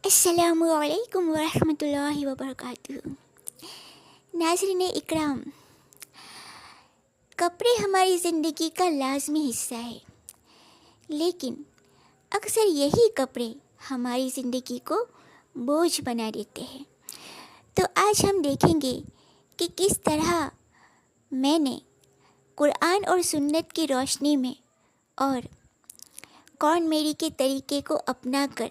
अस्सलामुअलैकुम वरहमतुल्लाहि वबरकातुहू। नाज़रीन इकराम, कपड़े हमारी ज़िंदगी का लाज़मी हिस्सा है, लेकिन अक्सर यही कपड़े हमारी ज़िंदगी को बोझ बना देते हैं। तो आज हम देखेंगे कि किस तरह मैंने कुरान और सुन्नत की रोशनी में और कौन मेरी के तरीके को अपना कर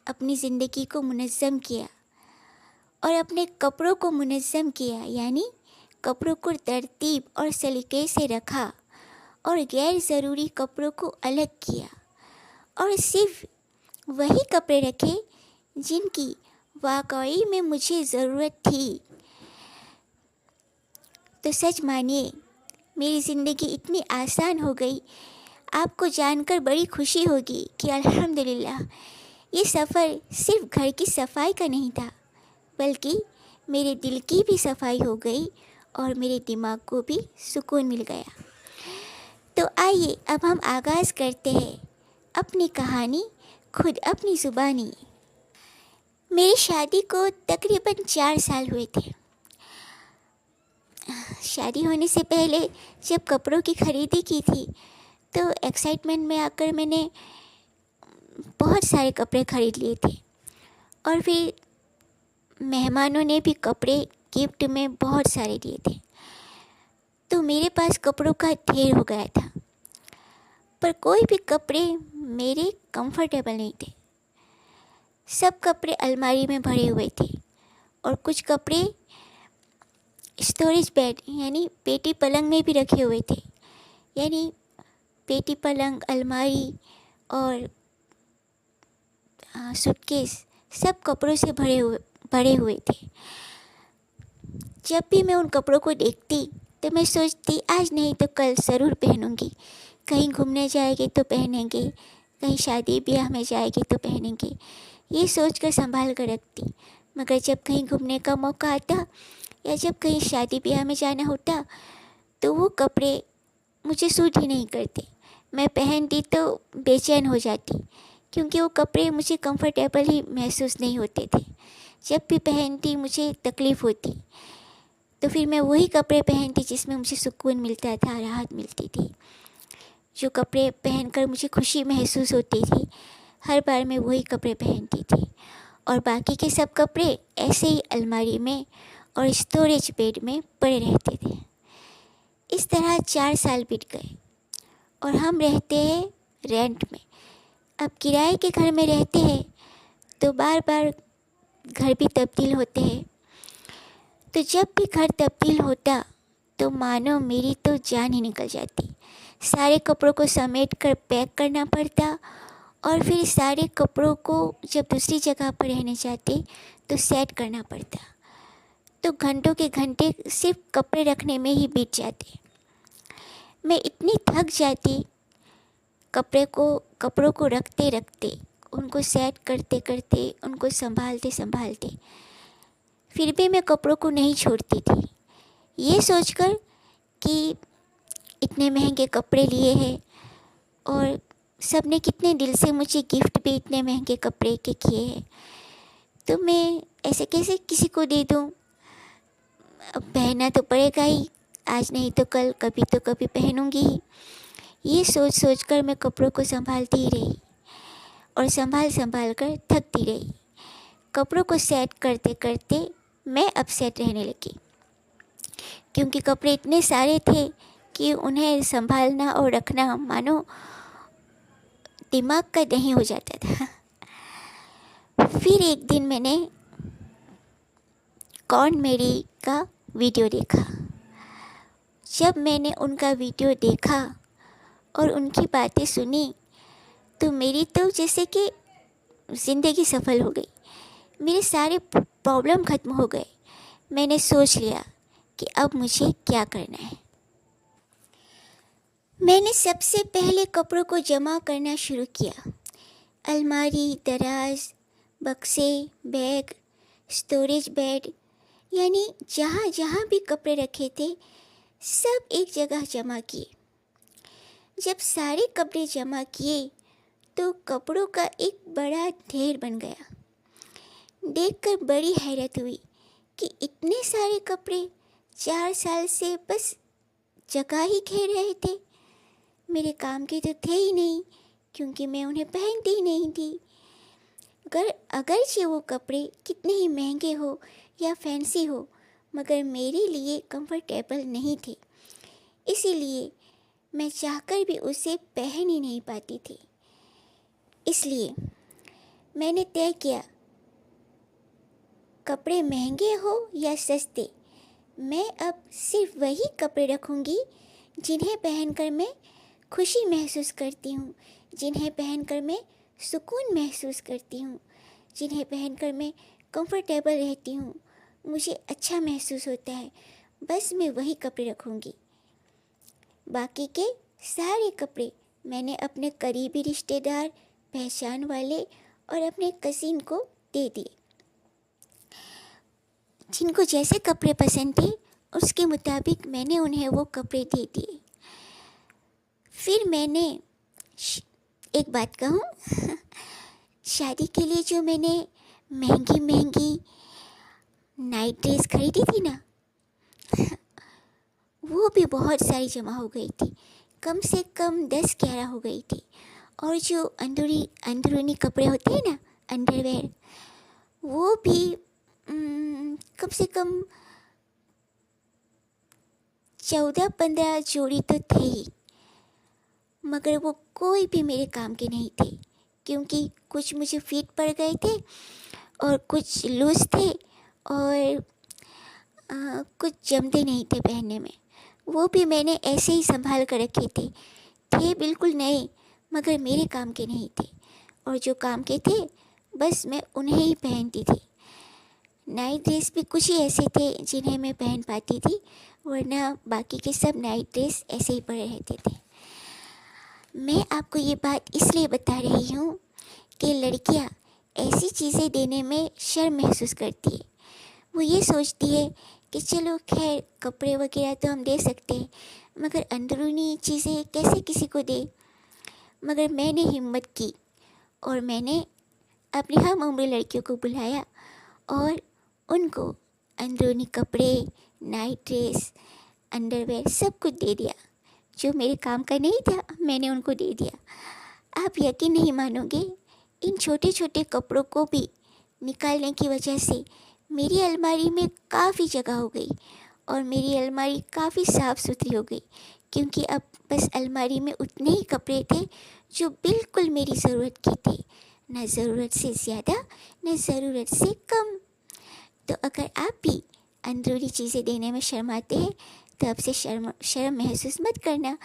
अपनी ज़िंदगी को मुनज़्ज़म किया और अपने कपड़ों को मुनज़्ज़म किया, यानी कपड़ों को तरतीब और सलीके से रखा और गैर ज़रूरी कपड़ों को अलग किया और सिर्फ वही कपड़े रखे जिनकी वाकई में मुझे ज़रूरत थी। तो सच मानिए, मेरी ज़िंदगी इतनी आसान हो गई। आपको जानकर बड़ी खुशी होगी कि अल्हम्दुलिल्लाह ये सफ़र सिर्फ घर की सफाई का नहीं था, बल्कि मेरे दिल की भी सफाई हो गई और मेरे दिमाग को भी सुकून मिल गया। तो आइए अब हम आगाज़ करते हैं अपनी कहानी, खुद अपनी ज़ुबानी। मेरी शादी को तकरीबन 4 साल हुए थे। शादी होने से पहले जब कपड़ों की ख़रीदी की थी तो एक्साइटमेंट में आकर मैंने बहुत सारे कपड़े ख़रीद लिए थे और फिर मेहमानों ने भी कपड़े गिफ्ट में बहुत सारे दिए थे। तो मेरे पास कपड़ों का ढेर हो गया था, पर कोई भी कपड़े मेरे कंफर्टेबल नहीं थे। सब कपड़े अलमारी में भरे हुए थे और कुछ कपड़े स्टोरेज बेड यानी पेटी पलंग में भी रखे हुए थे। यानी पेटी पलंग, अलमारी और सूटकेस सब कपड़ों से भरे हुए थे। जब भी मैं उन कपड़ों को देखती तो मैं सोचती आज नहीं तो कल ज़रूर पहनूंगी। कहीं घूमने जाएंगे तो पहनेंगे, कहीं शादी ब्याह में जाएंगे तो पहनेंगे, ये सोचकर संभाल कर रखती। मगर जब कहीं घूमने का मौका आता या जब कहीं शादी ब्याह में जाना होता तो वो कपड़े मुझे सूट ही नहीं करते। मैं पहनती तो बेचैन हो जाती, क्योंकि वो कपड़े मुझे कंफर्टेबल ही महसूस नहीं होते थे। जब भी पहनती मुझे तकलीफ़ होती, तो फिर मैं वही कपड़े पहनती जिसमें मुझे सुकून मिलता था, राहत मिलती थी। जो कपड़े पहनकर मुझे खुशी महसूस होती थी, हर बार मैं वही कपड़े पहनती थी और बाकी के सब कपड़े ऐसे ही अलमारी में और स्टोरेज बेड में पड़े रहते थे। इस तरह 4 साल बीत गए और हम रहते हैं रेंट में। अब किराए के घर में रहते हैं तो बार बार घर भी तब्दील होते हैं। तो जब भी घर तब्दील होता तो मानो मेरी तो जान ही निकल जाती। सारे कपड़ों को समेट कर पैक करना पड़ता और फिर सारे कपड़ों को जब दूसरी जगह पर रहने जाते तो सेट करना पड़ता। तो घंटों के घंटे सिर्फ कपड़े रखने में ही बीत जाते। मैं इतनी थक जाती कपड़ों को रखते रखते, उनको सेट करते करते, उनको संभालते संभालते। फिर भी मैं कपड़ों को नहीं छोड़ती थी, ये सोचकर कि इतने महंगे कपड़े लिए हैं और सब ने कितने दिल से मुझे गिफ्ट भी इतने महंगे कपड़े के किए हैं, तो मैं ऐसे कैसे किसी को दे दूँ। अब पहनना तो पड़ेगा ही, आज नहीं तो कल, कभी तो कभी पहनूंगी ही। ये सोच सोच कर मैं कपड़ों को संभालती ही रही और संभाल संभाल कर थकती रही। कपड़ों को सेट करते करते मैं अपसेट रहने लगी, क्योंकि कपड़े इतने सारे थे कि उन्हें संभालना और रखना मानो दिमाग का दही हो जाता था। फिर एक दिन मैंने कौन मेरी का वीडियो देखा। जब मैंने उनका वीडियो देखा और उनकी बातें सुनी तो मेरी तो जैसे कि ज़िंदगी सफल हो गई। मेरे सारे प्रॉब्लम ख़त्म हो गए। मैंने सोच लिया कि अब मुझे क्या करना है। मैंने सबसे पहले कपड़ों को जमा करना शुरू किया। अलमारी, दराज, बक्से, बैग, स्टोरेज बेड, यानी जहाँ जहाँ भी कपड़े रखे थे सब एक जगह जमा किए। जब सारे कपड़े जमा किए तो कपड़ों का एक बड़ा ढेर बन गया। देखकर बड़ी हैरत हुई कि इतने सारे कपड़े 4 साल से बस जगह ही घेर रहे थे। मेरे काम के तो थे ही नहीं, क्योंकि मैं उन्हें पहनती ही नहीं थी। अगरचे वो कपड़े कितने ही महंगे हो या फैंसी हो, मगर मेरे लिए कंफर्टेबल नहीं थे। इसीलिए मैं चाहकर भी उसे पहन ही नहीं पाती थी। इसलिए मैंने तय किया, कपड़े महंगे हो या सस्ते, मैं अब सिर्फ वही कपड़े रखूँगी जिन्हें पहनकर मैं खुशी महसूस करती हूँ, जिन्हें पहनकर मैं सुकून महसूस करती हूँ, जिन्हें पहनकर मैं कंफर्टेबल रहती हूँ, मुझे अच्छा महसूस होता है। बस मैं वही कपड़े रखूँगी। बाकी के सारे कपड़े मैंने अपने करीबी रिश्तेदार, पहचान वाले और अपने कज़िन को दे दिए। जिनको जैसे कपड़े पसंद थे उसके मुताबिक मैंने उन्हें वो कपड़े दे दिए। फिर मैंने एक बात कहूँ, शादी के लिए जो मैंने महंगी महंगी नाइट ड्रेस खरीदी थी ना, वो भी बहुत सारी जमा हो गई थी। कम से कम 10-11 हो गई थी। और जो अंदरूनी कपड़े होते हैं ना, अंडरवेयर, वो भी कम से कम 14-15 जोड़ी तो थे ही, मगर वो कोई भी मेरे काम के नहीं थे, क्योंकि कुछ मुझे फिट पड़ गए थे और कुछ लूज़ थे और कुछ जमते नहीं थे पहनने में। वो भी मैंने ऐसे ही संभाल कर रखे थे बिल्कुल नए, मगर मेरे काम के नहीं थे। और जो काम के थे बस मैं उन्हें ही पहनती थी। नाइट ड्रेस भी कुछ ही ऐसे थे जिन्हें मैं पहन पाती थी, वरना बाकी के सब नाइट ड्रेस ऐसे ही पड़े रहते थे। मैं आपको ये बात इसलिए बता रही हूँ कि लड़कियाँ ऐसी चीज़ें देने में शर्म महसूस करती है। वो ये सोचती है कि चलो खैर कपड़े वगैरह तो हम दे सकते हैं, मगर अंदरूनी चीज़ें कैसे किसी को दे। मगर मैंने हिम्मत की और मैंने अपनी हम उम्र लड़कियों को बुलाया और उनको अंदरूनी कपड़े, नाइट ड्रेस, अंडरवेयर सब कुछ दे दिया। जो मेरे काम का नहीं था मैंने उनको दे दिया। आप यकीन नहीं मानोगे, इन छोटे छोटे कपड़ों को भी निकालने की वजह से मेरी अलमारी में काफ़ी जगह हो गई और मेरी अलमारी काफ़ी साफ़ सुथरी हो गई, क्योंकि अब बस अलमारी में उतने ही कपड़े थे जो बिल्कुल मेरी ज़रूरत के थे, न ज़रूरत से ज़्यादा न ज़रूरत से कम। तो अगर आप भी अंदरूनी चीज़ें देने में शर्माते हैं तो अब से शर्म महसूस मत करना,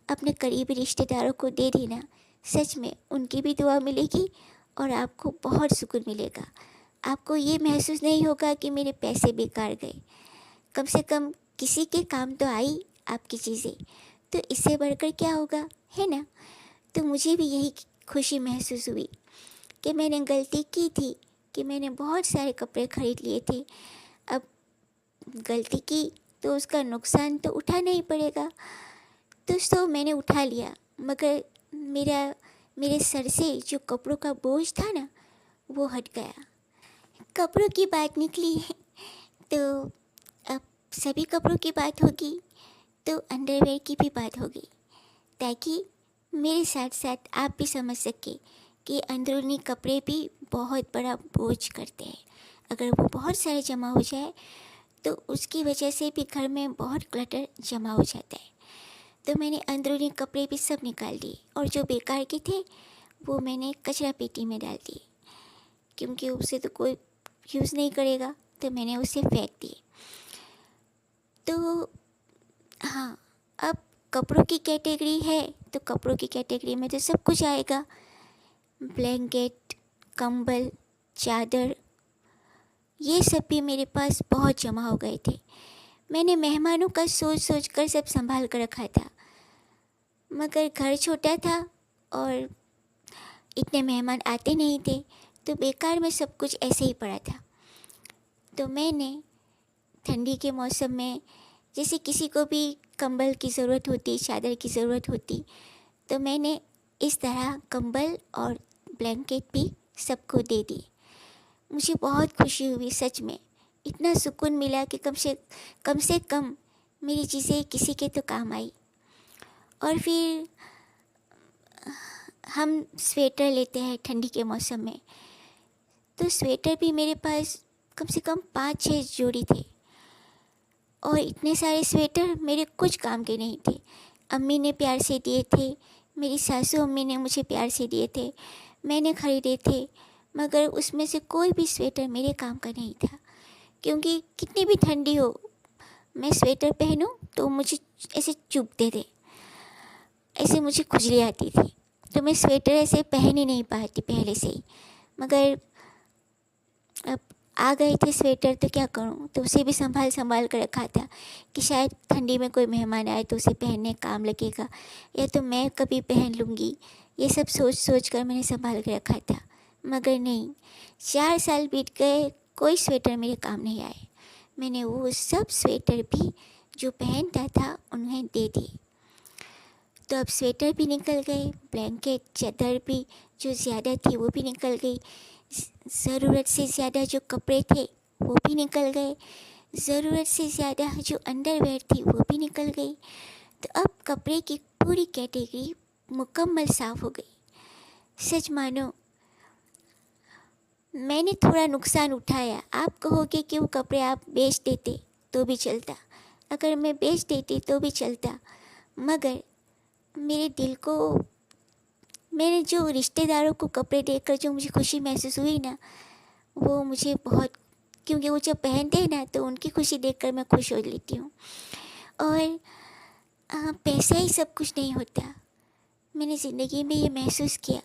अपने करीबी रिश्तेदारों को दे देना। सच में उनकी भी दुआ मिलेगी और आपको बहुत सुकून मिलेगा। आपको ये महसूस नहीं होगा कि मेरे पैसे बेकार गए। कम से कम किसी के काम तो आई आपकी चीज़ें, तो इससे बढ़कर क्या होगा, है ना। तो मुझे भी यही खुशी महसूस हुई कि मैंने गलती की थी कि मैंने बहुत सारे कपड़े ख़रीद लिए थे। अब गलती की तो उसका नुकसान तो उठाना ही पड़ेगा। तो मैंने उठा लिया, मगर मेरे सर से जो कपड़ों का बोझ था ना, वो हट गया। कपड़ों की बात निकली तो अब सभी कपड़ों की बात होगी तो अंडरवेयर की भी बात होगी, ताकि मेरे साथ साथ आप भी समझ सके कि अंदरूनी कपड़े भी बहुत बड़ा बोझ करते हैं। अगर वो बहुत सारे जमा हो जाए तो उसकी वजह से भी घर में बहुत क्लटर जमा हो जाता है। तो मैंने अंदरूनी कपड़े भी सब निकाल दिए और जो बेकार के थे वो मैंने कचरा पेटी में डाल दिए, क्योंकि उसे तो कोई यूज़ नहीं करेगा, तो मैंने उसे फेंक दिए। तो हाँ, अब कपड़ों की कैटेगरी है तो कपड़ों की कैटेगरी में तो सब कुछ आएगा। ब्लैंकेट, कंबल, चादर, ये सब भी मेरे पास बहुत जमा हो गए थे। मैंने मेहमानों का सोच कर सब संभाल कर रखा था, मगर घर छोटा था और इतने मेहमान आते नहीं थे, तो बेकार में सब कुछ ऐसे ही पड़ा था। तो मैंने ठंडी के मौसम में जैसे किसी को भी कंबल की ज़रूरत होती, चादर की ज़रूरत होती, तो मैंने इस तरह कंबल और ब्लैंकेट भी सबको दे दिए। मुझे बहुत खुशी हुई, सच में इतना सुकून मिला कि कम से कम मेरी चीज़ें किसी के तो काम आई। और फिर हम स्वेटर लेते हैं ठंडी के मौसम में, तो स्वेटर भी मेरे पास कम से कम 5-6 जोड़ी थे। और इतने सारे स्वेटर मेरे कुछ काम के नहीं थे। अम्मी ने प्यार से दिए थे, मेरी सासू अम्मी ने मुझे प्यार से दिए थे, मैंने ख़रीदे थे, मगर उसमें से कोई भी स्वेटर मेरे काम का नहीं था। क्योंकि कितनी भी ठंडी हो, मैं स्वेटर पहनूं तो मुझे ऐसे चुभते थे, ऐसे मुझे खुजली आती थी, तो मैं स्वेटर ऐसे पहन ही नहीं पाती पहले से ही। मगर अब आ गए थे स्वेटर तो क्या करूं, तो उसे भी संभाल संभाल कर रखा था कि शायद ठंडी में कोई मेहमान आए तो उसे पहनने काम लगेगा, या तो मैं कभी पहन लूँगी। ये सब सोच सोच कर मैंने संभाल कर रखा था। मगर नहीं, 4 साल बीत गए, कोई स्वेटर मेरे काम नहीं आए। मैंने वो सब स्वेटर भी जो पहनता था उन्हें दे दिए। तो अब स्वेटर भी निकल गए, ब्लैंकेट चादर भी जो ज़्यादा थी वो भी निकल गई, ज़रूरत से ज़्यादा जो कपड़े थे वो भी निकल गए, ज़रूरत से ज़्यादा जो अंडरवेयर थी वो भी निकल गई। तो अब कपड़े की पूरी कैटेगरी मुकम्मल साफ़ हो गई। सच मानो मैंने थोड़ा नुकसान उठाया। आप कहोगे कि वो कपड़े आप बेच देते तो भी चलता, अगर मैं बेच देती तो भी चलता, मगर मेरे दिल को, मैंने जो रिश्तेदारों को कपड़े देकर जो मुझे खुशी महसूस हुई ना, वो मुझे बहुत, क्योंकि वो जब पहनते हैं ना तो उनकी खुशी देखकर मैं खुश हो लेती हूँ। और पैसा ही सब कुछ नहीं होता। मैंने ज़िंदगी में ये महसूस किया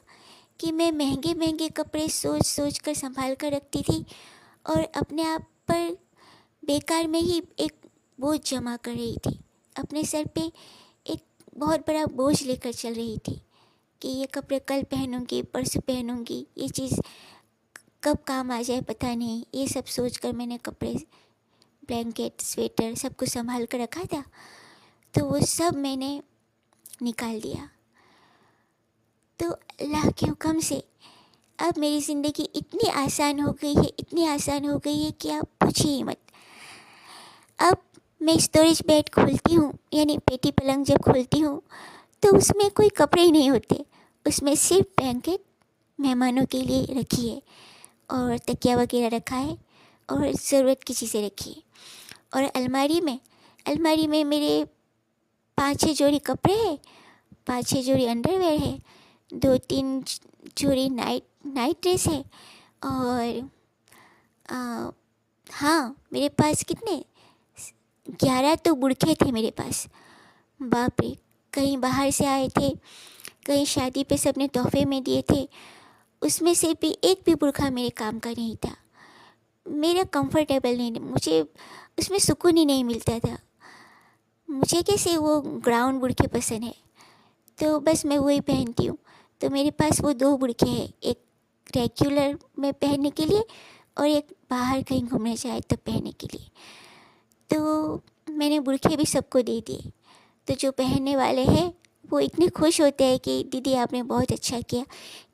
कि मैं महंगे महंगे कपड़े सोच सोच कर संभाल कर रखती थी और अपने आप पर बेकार में ही एक बोझ जमा कर रही थी। अपने सर पे एक बहुत बड़ा बोझ लेकर चल रही थी कि ये कपड़े कल पहनूंगी, परसों पहनूंगी, ये चीज़ कब काम आ जाए पता नहीं। ये सब सोच कर मैंने कपड़े, ब्लैंकेट, स्वेटर सब कुछ संभाल कर रखा था, तो वो सब मैंने निकाल दिया। तो अल्लाह के हुक्म से अब मेरी ज़िंदगी इतनी आसान हो गई है, इतनी आसान हो गई है कि आप पूछिए ही मत। अब मैं स्टोरेज बेड खोलती हूँ, यानी पेटी पलंग जब खोलती हूँ तो उसमें कोई कपड़े ही नहीं होते, उसमें सिर्फ ब्लैंकेट मेहमानों के लिए रखी है और तकिया वगैरह रखा है और ज़रूरत की चीज़ें रखी है। और अलमारी में मेरे 5-6 जोड़ी कपड़े हैं, 5-6 जोड़ी अंडरवेयर है, 2-3 जोड़ी नाइट ड्रेस है। और हाँ, मेरे पास कितने 11 तो बुर्खे थे मेरे पास। बाप रे, कहीं बाहर से आए थे, कहीं शादी पे सबने तोहफे में दिए थे, उसमें से भी एक भी बुर्खा मेरे काम का नहीं था। मेरा कंफर्टेबल नहीं, मुझे उसमें सुकून ही नहीं मिलता था। मुझे कैसे वो ग्राउंड बुर्खे पसंद है, तो बस मैं वही पहनती हूँ। तो मेरे पास वो 2 बुर्खे हैं, एक रेगुलर में पहनने के लिए और एक बाहर कहीं घूमने जाए तब पहनने के लिए। तो मैंने बुर्खे भी सबको दे दिए। तो जो पहनने वाले हैं वो इतने खुश होते हैं कि दीदी आपने बहुत अच्छा किया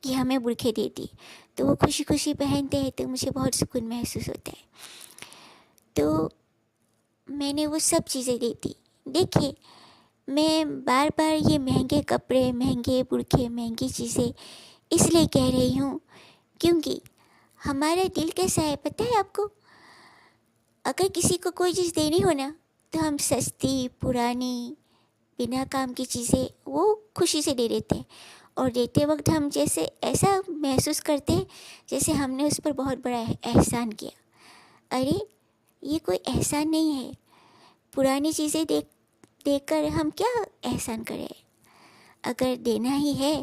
कि हमें बुर्खे दे दी, तो वो खुशी खुशी पहनते हैं, तो मुझे बहुत सुकून महसूस होता है। तो मैंने वो सब चीज़ें दे दी। देखिए, मैं बार बार ये महंगे कपड़े, महंगे बुर्खे, महंगी चीज़ें इसलिए कह रही हूँ क्योंकि हमारा दिल कैसा है पता है आपको? अगर किसी को कोई चीज़ देनी हो ना, तो हम सस्ती, पुरानी, बिना काम की चीज़ें वो खुशी से दे देते हैं। और देते वक्त हम जैसे ऐसा महसूस करते हैं जैसे हमने उस पर बहुत बड़ा एहसान किया। अरे, ये कोई एहसान नहीं है। पुरानी चीज़ें देकर हम क्या एहसान करें? अगर देना ही है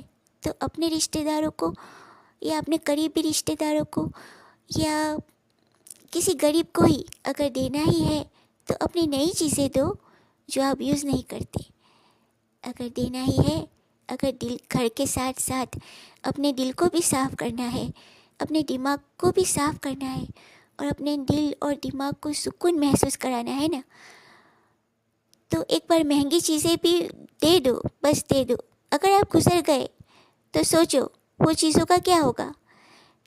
तो अपने रिश्तेदारों को या अपने करीबी रिश्तेदारों को या किसी गरीब को ही अगर देना ही है तो अपनी नई चीज़ें दो जो आप यूज़ नहीं करते। अगर देना ही है, अगर दिल, घर के साथ साथ अपने दिल को भी साफ़ करना है, अपने दिमाग को भी साफ़ करना है और अपने दिल और दिमाग को सुकून महसूस कराना है ना, तो एक बार महंगी चीज़ें भी दे दो, बस दे दो। अगर आप गुजर गए तो सोचो वो चीज़ों का क्या होगा?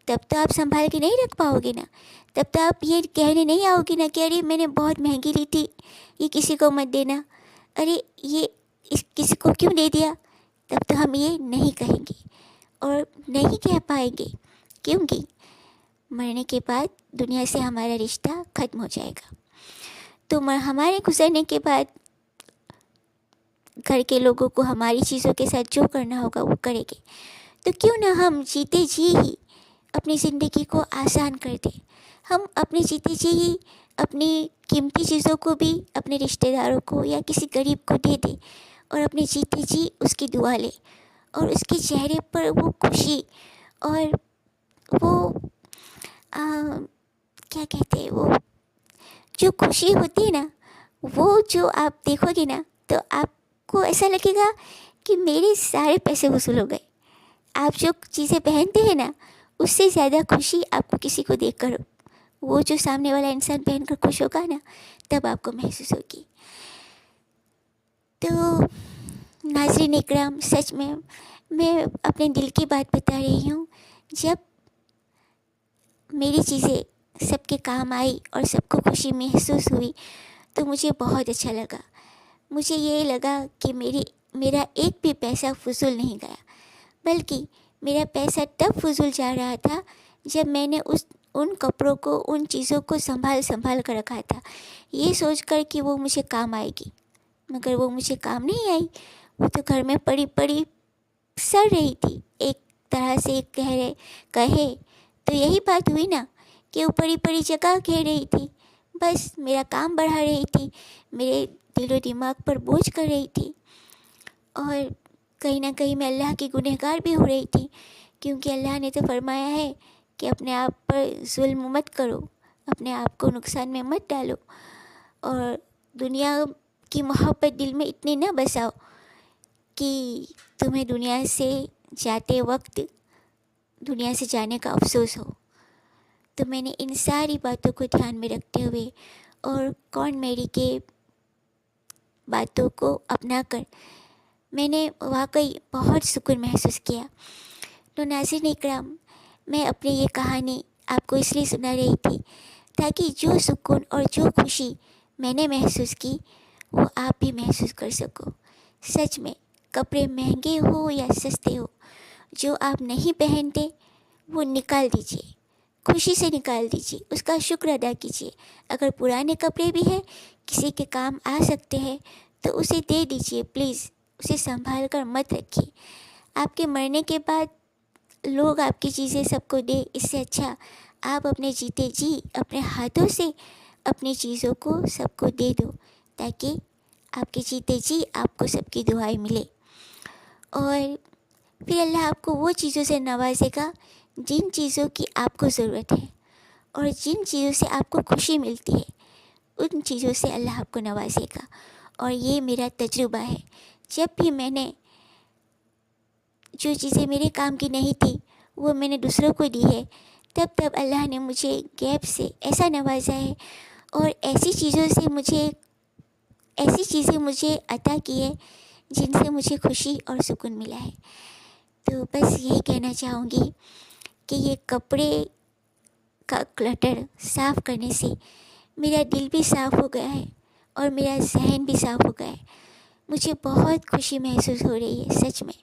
तब तो आप संभाल के नहीं रख पाओगे ना। तब तो आप ये कहने नहीं आओगे ना कि अरे मैंने बहुत महंगी ली थी, ये किसी को मत देना, अरे ये इस किसी को क्यों दे दिया। तब तो हम ये नहीं कहेंगे और नहीं कह पाएंगे, क्योंकि मरने के बाद दुनिया से हमारा रिश्ता ख़त्म हो जाएगा। तो हमारे गुजरने के बाद घर के लोगों को हमारी चीज़ों के साथ जो करना होगा वो करेंगे। तो क्यों ना हम जीते जी ही अपनी ज़िंदगी को आसान कर दें। हम अपने जीते जी ही अपनी कीमती चीज़ों को भी अपने रिश्तेदारों को या किसी गरीब को दे दें और अपने जीते जी उसकी दुआ लें और उसके चेहरे पर वो खुशी और वो क्या कहते हैं, वो जो खुशी होती है ना, वो जो आप देखोगे ना तो आपको ऐसा लगेगा कि मेरे सारे पैसे वसूल हो गए। आप जो चीज़ें पहनते हैं ना, उससे ज़्यादा खुशी आपको किसी को देखकर, वो जो सामने वाला इंसान पहनकर खुश होगा ना, तब आपको महसूस होगी। तो नाज़रीन इकराम, सच में मैं अपने दिल की बात बता रही हूँ। जब मेरी चीज़ें सबके काम आई और सबको खुशी महसूस हुई तो मुझे बहुत अच्छा लगा। मुझे ये लगा कि मेरा एक भी पैसा फजूल नहीं गया, बल्कि मेरा पैसा तब फजूल जा रहा था जब मैंने उन कपड़ों को, उन चीज़ों को संभाल कर रखा था, ये सोचकर कि वो मुझे काम आएगी। मगर वो मुझे काम नहीं आई। वो तो घर में पड़ी पड़ी सड़ रही थी। एक तरह से कहे तो यही बात हुई ना कि वो पड़ी पड़ी जगह कह रही थी, बस मेरा काम बढ़ा रही थी, मेरे दिलो दिमाग पर बोझ कर रही थी। और कहीं ना कहीं मैं अल्लाह की गुनहगार भी हो रही थी, क्योंकि अल्लाह ने तो फरमाया है कि अपने आप पर जुल्म मत करो, अपने आप को नुकसान में मत डालो और दुनिया की मोहब्बत दिल में इतनी न बसाओ कि तुम्हें दुनिया से जाते वक्त दुनिया से जाने का अफसोस हो। तो मैंने इन सारी बातों को ध्यान में रखते हुए और कौन मेरी के बातों को अपना कर मैंने वाकई बहुत सुकून महसूस किया। तो नाज़रीन इकराम, मैं अपनी ये कहानी आपको इसलिए सुना रही थी ताकि जो सुकून और जो खुशी मैंने महसूस की वो आप भी महसूस कर सको। सच में कपड़े महंगे हो या सस्ते हो, जो आप नहीं पहनते वो निकाल दीजिए, खुशी से निकाल दीजिए, उसका शुक्र अदा कीजिए। अगर पुराने कपड़े भी हैं, किसी के काम आ सकते हैं, तो उसे दे दीजिए प्लीज़। उसे संभाल कर मत रखिए। आपके मरने के बाद लोग आपकी चीज़ें सबको दे, इससे अच्छा आप अपने जीते जी अपने हाथों से अपनी चीज़ों को सबको दे दो, ताकि आपके जीते जी आपको सबकी दुआएं मिले और फिर अल्लाह आपको वो चीज़ों से नवाजेगा जिन चीज़ों की आपको ज़रूरत है और जिन चीज़ों से आपको खुशी मिलती है, उन चीज़ों से अल्लाह आपको नवाजेगा। और ये मेरा तजुर्बा है। जब भी मैंने जो चीज़ें मेरे काम की नहीं थी वो मैंने दूसरों को दी है, तब अल्लाह ने मुझे गैब से ऐसा नवाजा है और ऐसी चीज़ें मुझे अता की है जिनसे मुझे खुशी और सुकून मिला है। तो बस यही कहना चाहूँगी कि ये कपड़े का क्लटर साफ़ करने से मेरा दिल भी साफ़ हो गया है और मेरा जहन भी साफ़ हो गया है। मुझे बहुत खुशी महसूस हो रही है सच में,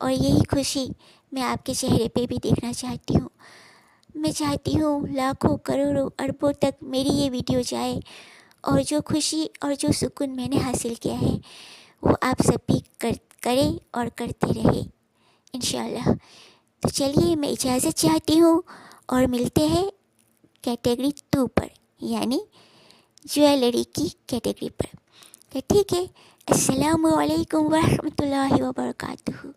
और यही खुशी मैं आपके चेहरे पे भी देखना चाहती हूँ। मैं चाहती हूँ लाखों करोड़ों अरबों तक मेरी ये वीडियो जाए और जो खुशी और जो सुकून मैंने हासिल किया है वो आप सब भी करें और करते रहे इंशाल्लाह। तो चलिए, मैं इजाज़त चाहती हूँ और मिलते हैं कैटेगरी 2 पर, यानी ज्वेलरी की कैटेगरी पर। तो ठीक है, अस्सलामु अलैकुम वरहमतुल्लाहि वबरकातुहू।